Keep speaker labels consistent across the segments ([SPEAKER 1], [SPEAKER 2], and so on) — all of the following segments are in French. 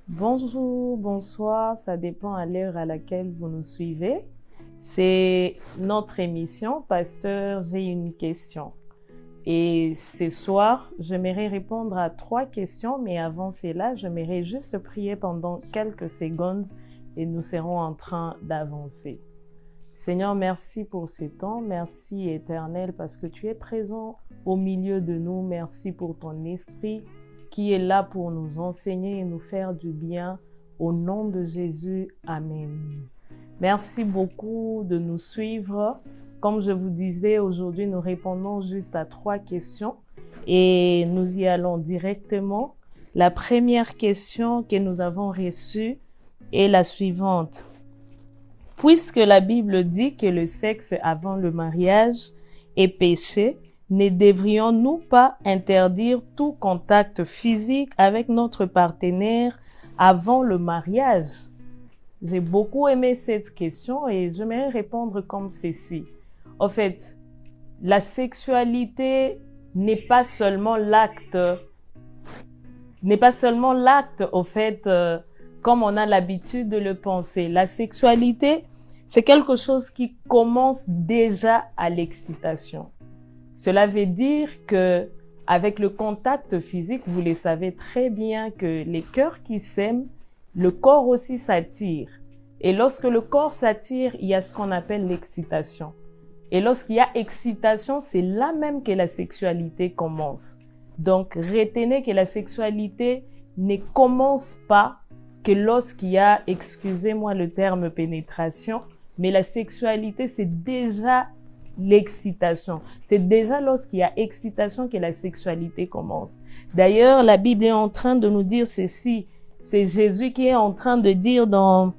[SPEAKER 1] Bonjour, bonsoir, ça dépend à l'heure à laquelle vous nous suivez. C'est notre émission, Pasteur, j'ai une question. Et ce soir, j'aimerais répondre à 3 questions, mais avant cela, j'aimerais juste prier pendant quelques secondes et nous serons en train d'avancer. Seigneur, merci pour ces temps, merci Éternel parce que tu es présent au milieu de nous, merci pour ton esprit qui est là pour nous enseigner et nous faire du bien. Au nom de Jésus, Amen. Merci beaucoup de nous suivre. Comme je vous disais, aujourd'hui, nous répondons juste à 3 questions et nous y allons directement. La première question que nous avons reçue est la suivante. Puisque la Bible dit que le sexe avant le mariage est péché, ne devrions-nous pas interdire tout contact physique avec notre partenaire avant le mariage? J'ai beaucoup aimé cette question et j'aimerais répondre comme ceci. En fait, la sexualité n'est pas seulement l'acte, au fait, comme on a l'habitude de le penser. La sexualité, c'est quelque chose qui commence déjà à l'excitation. Cela veut dire que avec le contact physique, vous le savez très bien que les cœurs qui s'aiment, le corps aussi s'attire. Et lorsque le corps s'attire, il y a ce qu'on appelle l'excitation. Et lorsqu'il y a excitation, c'est là même que la sexualité commence. Donc, retenez que la sexualité ne commence pas que lorsqu'il y a, excusez-moi le terme pénétration, mais la sexualité, c'est déjà l'excitation. C'est déjà lorsqu'il y a excitation que la sexualité commence. D'ailleurs, la Bible est en train de nous dire ceci. C'est Jésus qui est en train de dire dans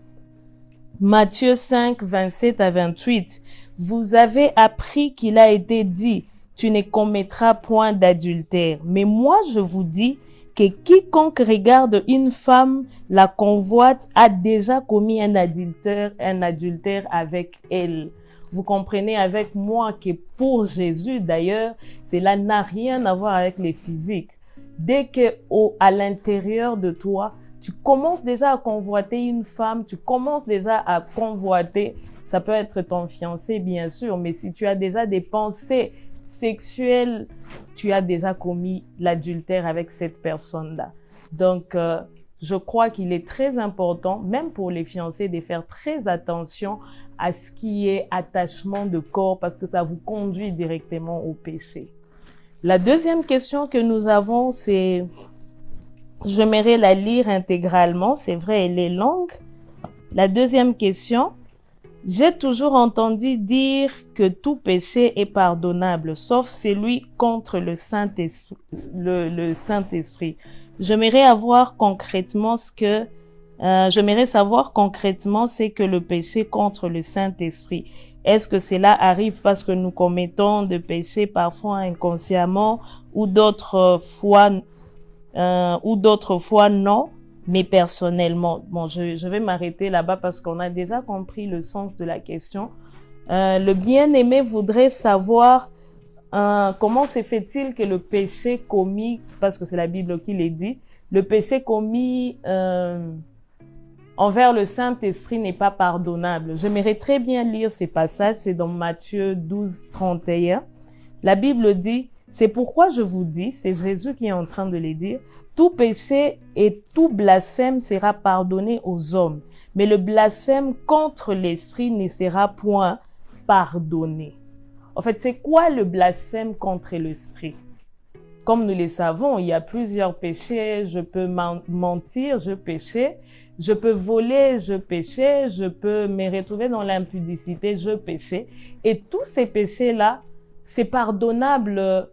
[SPEAKER 1] Matthieu 5, 27 à 28, « Vous avez appris qu'il a été dit, tu ne commettras point d'adultère. Mais moi, je vous dis que quiconque regarde une femme, la convoite, a déjà commis un adultère avec elle. » Vous comprenez avec moi que pour Jésus, d'ailleurs, cela n'a rien à voir avec les physiques. Dès que à l'intérieur de toi, tu commences déjà à convoiter une femme, tu commences déjà à convoiter, ça peut être ton fiancé bien sûr, mais si tu as déjà des pensées sexuelles, tu as déjà commis l'adultère avec cette personne-là. Donc, je crois qu'il est très important, même pour les fiancés, de faire très attention à ce qui est attachement de corps parce que ça vous conduit directement au péché. La deuxième question que nous avons, c'est, j'aimerais la lire intégralement, c'est vrai, elle est longue. La deuxième question, j'ai toujours entendu dire que tout péché est pardonnable, sauf celui contre le Saint-Esprit. J'aimerais savoir concrètement c'est que le péché contre le Saint-Esprit. Est-ce que cela arrive parce que nous commettons de péchés parfois inconsciemment ou d'autres fois non, mais personnellement. Bon, je vais m'arrêter là-bas parce qu'on a déjà compris le sens de la question. Le bien-aimé voudrait savoir comment se fait-il que le péché commis, parce que c'est la Bible qui le dit, le péché commis envers le Saint-Esprit n'est pas pardonnable. J'aimerais très bien lire ces passages, c'est dans Matthieu 12, 31. La Bible dit, c'est pourquoi je vous dis, c'est Jésus qui est en train de le dire, tout péché et tout blasphème sera pardonné aux hommes, mais le blasphème contre l'Esprit ne sera point pardonné. En fait, c'est quoi le blasphème contre l'Esprit? Comme nous le savons, il y a plusieurs péchés. Je peux mentir, je péchais. Je peux voler, je péchais. Je peux me retrouver dans l'impudicité, je péchais. Et tous ces péchés-là, c'est pardonnable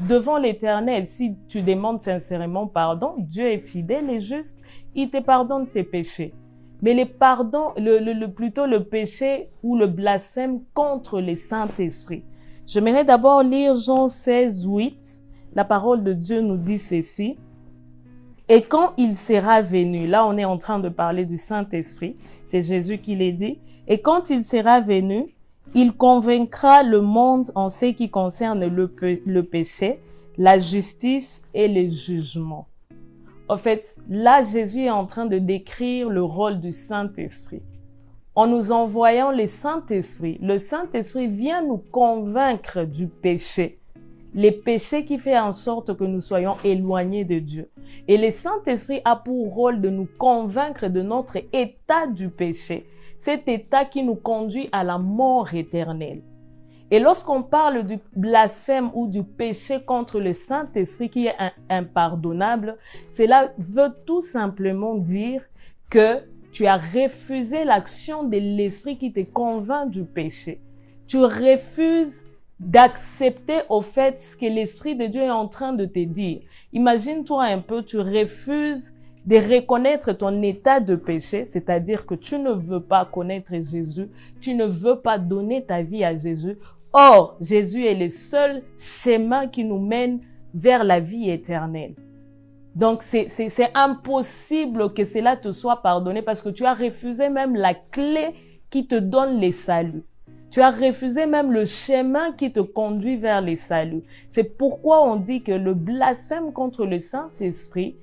[SPEAKER 1] devant l'Éternel. Si tu demandes sincèrement pardon, Dieu est fidèle et juste, il te pardonne tes péchés. Mais plutôt le péché ou le blasphème contre le Saint-Esprit. J'aimerais d'abord lire Jean 16, 8. La parole de Dieu nous dit ceci. Et quand il sera venu, là on est en train de parler du Saint-Esprit, c'est Jésus qui l'a dit. Et quand il sera venu, il convaincra le monde en ce qui concerne le péché, la justice et le jugement. En fait, là, Jésus est en train de décrire le rôle du Saint-Esprit. En nous envoyant le Saint-Esprit vient nous convaincre du péché. Les péchés qui font en sorte que nous soyons éloignés de Dieu. Et le Saint-Esprit a pour rôle de nous convaincre de notre état du péché. Cet état qui nous conduit à la mort éternelle. Et lorsqu'on parle du blasphème ou du péché contre le Saint-Esprit qui est impardonnable, cela veut tout simplement dire que tu as refusé l'action de l'Esprit qui te convainc du péché. Tu refuses d'accepter au fait ce que l'Esprit de Dieu est en train de te dire. Imagine-toi un peu, tu refuses de reconnaître ton état de péché, c'est-à-dire que tu ne veux pas connaître Jésus, tu ne veux pas donner ta vie à Jésus. Or, Jésus est le seul chemin qui nous mène vers la vie éternelle. Donc, c'est impossible que cela te soit pardonné parce que tu as refusé même la clé qui te donne le salut. Tu as refusé même le chemin qui te conduit vers le salut. C'est pourquoi on dit que le blasphème contre le Saint-Esprit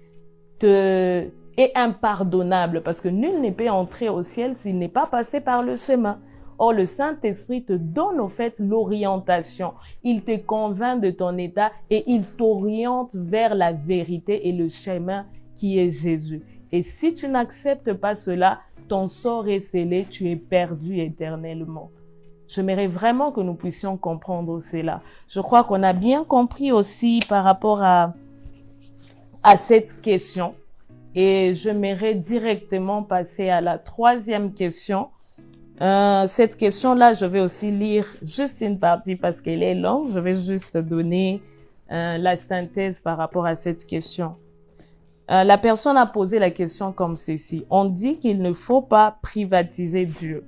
[SPEAKER 1] est impardonnable parce que nul ne peut entrer au ciel s'il n'est pas passé par le chemin. Or, le Saint-Esprit te donne au fait l'orientation. Il te convainc de ton état et il t'oriente vers la vérité et le chemin qui est Jésus. Et si tu n'acceptes pas cela, ton sort est scellé, tu es perdu éternellement. J'aimerais vraiment que nous puissions comprendre cela. Je crois qu'on a bien compris aussi par rapport à cette question. Et j'aimerais directement passer à la troisième question. Cette question-là, je vais aussi lire juste une partie parce qu'elle est longue. Je vais juste donner la synthèse par rapport à cette question. La personne a posé la question comme ceci. On dit qu'il ne faut pas privatiser Dieu,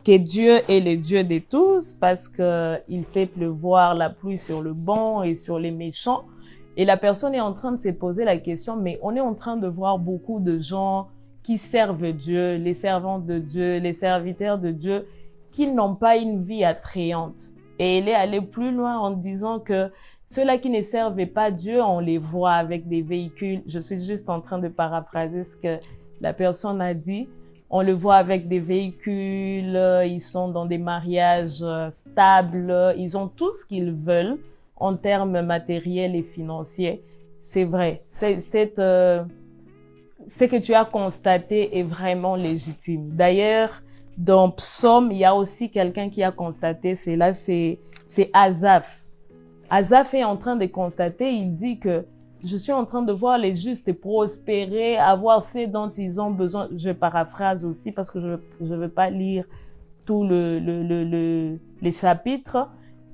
[SPEAKER 1] que Dieu est le Dieu de tous parce qu'il fait pleuvoir la pluie sur le bon et sur les méchants. Et la personne est en train de se poser la question, mais on est en train de voir beaucoup de gens qui servent Dieu, les servantes de Dieu, les serviteurs de Dieu, qui n'ont pas une vie attrayante. Et elle est allée plus loin en disant que ceux-là qui ne servaient pas Dieu, on les voit avec des véhicules. Je suis juste en train de paraphraser ce que la personne a dit. On le voit avec des véhicules, ils sont dans des mariages stables, ils ont tout ce qu'ils veulent en termes matériels et financiers. C'est vrai, ce que tu as constaté est vraiment légitime. D'ailleurs, dans Psaume, il y a aussi quelqu'un qui a constaté cela, c'est Asaph. Asaph est en train de constater, il dit que je suis en train de voir les justes prospérer, avoir ce dont ils ont besoin. Je paraphrase aussi parce que je veux pas lire tout les chapitres.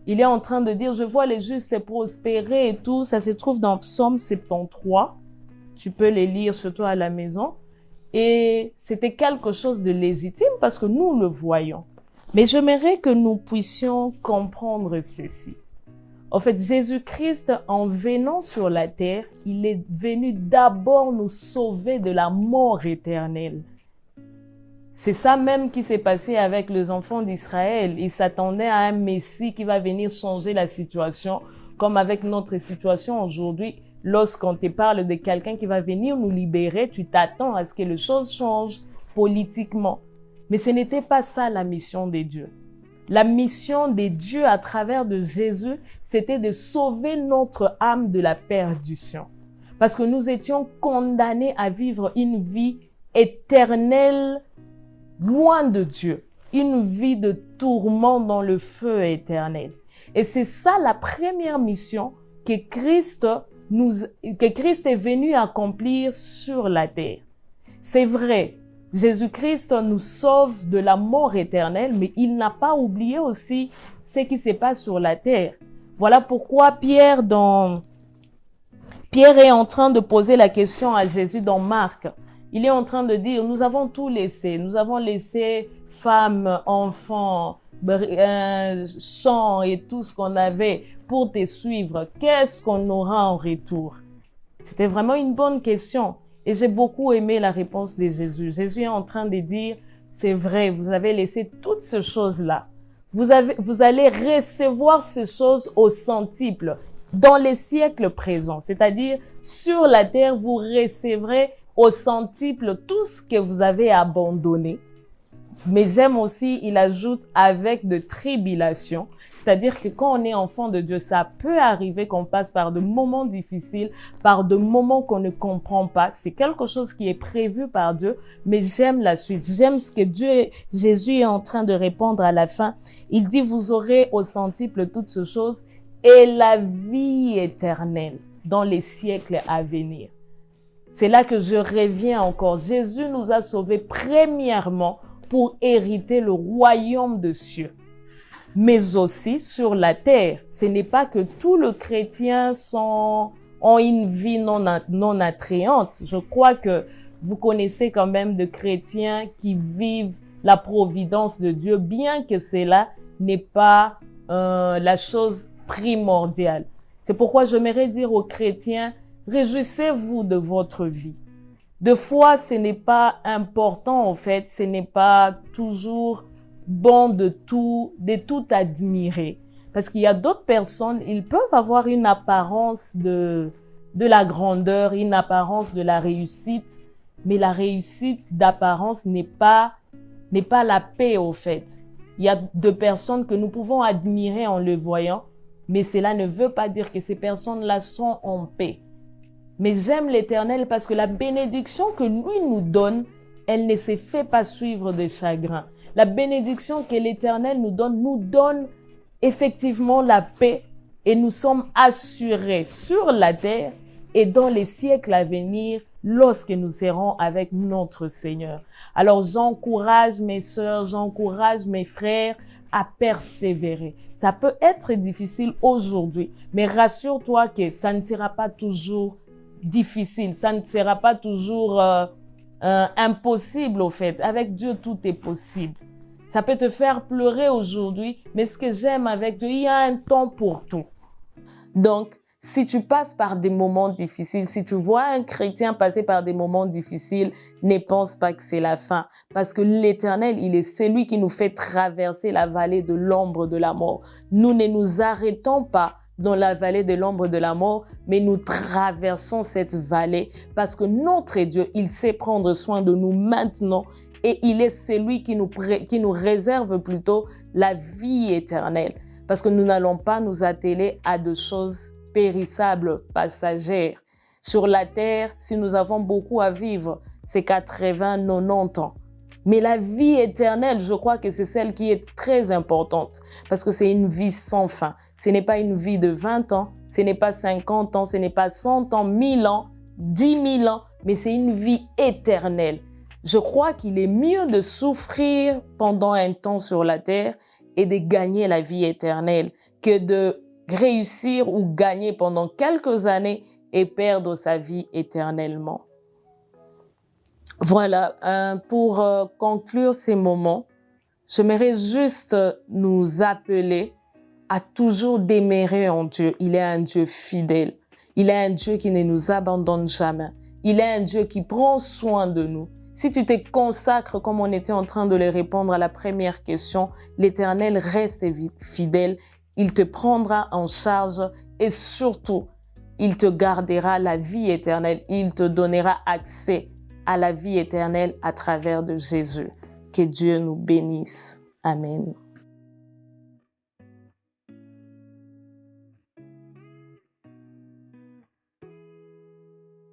[SPEAKER 1] Il est en train de dire, je vois les justes prospérer et tout. Ça se trouve dans Psaume 73. Tu peux les lire surtout à la maison. Et c'était quelque chose de légitime parce que nous le voyons. Mais j'aimerais que nous puissions comprendre ceci. En fait, Jésus-Christ, en venant sur la terre, il est venu d'abord nous sauver de la mort éternelle. C'est ça même qui s'est passé avec les enfants d'Israël. Ils s'attendaient à un Messie qui va venir changer la situation, comme avec notre situation aujourd'hui. Lorsqu'on te parle de quelqu'un qui va venir nous libérer, tu t'attends à ce que les choses changent politiquement. Mais ce n'était pas ça la mission de Dieu. La mission de Dieu à travers de Jésus, c'était de sauver notre âme de la perdition. Parce que nous étions condamnés à vivre une vie éternelle loin de Dieu. Une vie de tourment dans le feu éternel. Et c'est ça la première mission que Christ est venu accomplir sur la terre. C'est vrai, Jésus-Christ nous sauve de la mort éternelle, mais il n'a pas oublié aussi ce qui se passe sur la terre. Voilà pourquoi Pierre est en train de poser la question à Jésus dans Marc. Il est en train de dire, nous avons tout laissé. Nous avons laissé femmes, enfants, champs et tout ce qu'on avait pour te suivre. Qu'est-ce qu'on aura en retour? C'était vraiment une bonne question. Et j'ai beaucoup aimé la réponse de Jésus. Jésus est en train de dire, c'est vrai, vous avez laissé toutes ces choses-là. Vous allez recevoir ces choses au centuple. dans les siècles présents. C'est-à-dire, sur la terre, vous recevrez au centuple tout ce que vous avez abandonné. Mais j'aime aussi, il ajoute avec de tribulations. C'est-à-dire que quand on est enfant de Dieu, ça peut arriver qu'on passe par de moments difficiles, par de moments qu'on ne comprend pas. C'est quelque chose qui est prévu par Dieu, mais j'aime la suite. J'aime ce que Jésus est en train de répondre à la fin. Il dit, vous aurez au centuple toutes ces choses et la vie éternelle dans les siècles à venir. C'est là que je reviens encore. Jésus nous a sauvés premièrement pour hériter le royaume des cieux. Mais aussi sur la terre, ce n'est pas que tous les chrétiens ont une vie non attrayante. Je crois que vous connaissez quand même de chrétiens qui vivent la providence de Dieu, bien que cela n'est pas la chose primordiale. C'est pourquoi j'aimerais dire aux chrétiens, réjouissez-vous de votre vie. Des fois, ce n'est pas important, en fait, ce n'est pas toujours bon de tout admirer. Parce qu'il y a d'autres personnes, ils peuvent avoir une apparence de la grandeur, une apparence de la réussite, mais la réussite d'apparence n'est pas la paix, au fait. Il y a des personnes que nous pouvons admirer en le voyant, mais cela ne veut pas dire que ces personnes-là sont en paix. Mais j'aime l'Éternel parce que la bénédiction que lui nous donne, elle ne se fait pas suivre de chagrin. La bénédiction que l'Éternel nous donne effectivement la paix et nous sommes assurés sur la terre et dans les siècles à venir lorsque nous serons avec notre Seigneur. Alors j'encourage mes sœurs, j'encourage mes frères à persévérer. Ça peut être difficile aujourd'hui, mais rassure-toi que ça ne sera pas toujours difficile, ça ne sera pas toujours impossible au fait. Avec Dieu, tout est possible. Ça peut te faire pleurer aujourd'hui, mais ce que j'aime avec Dieu, il y a un temps pour tout. Donc, si tu passes par des moments difficiles, si tu vois un chrétien passer par des moments difficiles, ne pense pas que c'est la fin. Parce que l'Éternel, il est celui qui nous fait traverser la vallée de l'ombre de la mort. Nous ne nous arrêtons pas dans la vallée de l'ombre de la mort, mais nous traversons cette vallée parce que notre Dieu, il sait prendre soin de nous maintenant et il est celui qui nous réserve plutôt la vie éternelle. Parce que nous n'allons pas nous atteler à de choses périssables, passagères. Sur la terre, si nous avons beaucoup à vivre, c'est 80, 90 ans. Mais la vie éternelle, je crois que c'est celle qui est très importante parce que c'est une vie sans fin. Ce n'est pas une vie de 20 ans, ce n'est pas 50 ans, ce n'est pas 100 ans, 1000 ans, 10 000 ans, mais c'est une vie éternelle. Je crois qu'il est mieux de souffrir pendant un temps sur la terre et de gagner la vie éternelle que de réussir ou gagner pendant quelques années et perdre sa vie éternellement. Voilà, pour conclure ces moments, j'aimerais juste nous appeler à toujours demeurer en Dieu. Il est un Dieu fidèle. Il est un Dieu qui ne nous abandonne jamais. Il est un Dieu qui prend soin de nous. Si tu te consacres, comme on était en train de le répondre à la première question, l'Éternel reste fidèle. Il te prendra en charge et surtout, il te gardera la vie éternelle. Il te donnera accès à la vie éternelle à travers de Jésus. Que Dieu nous bénisse. Amen.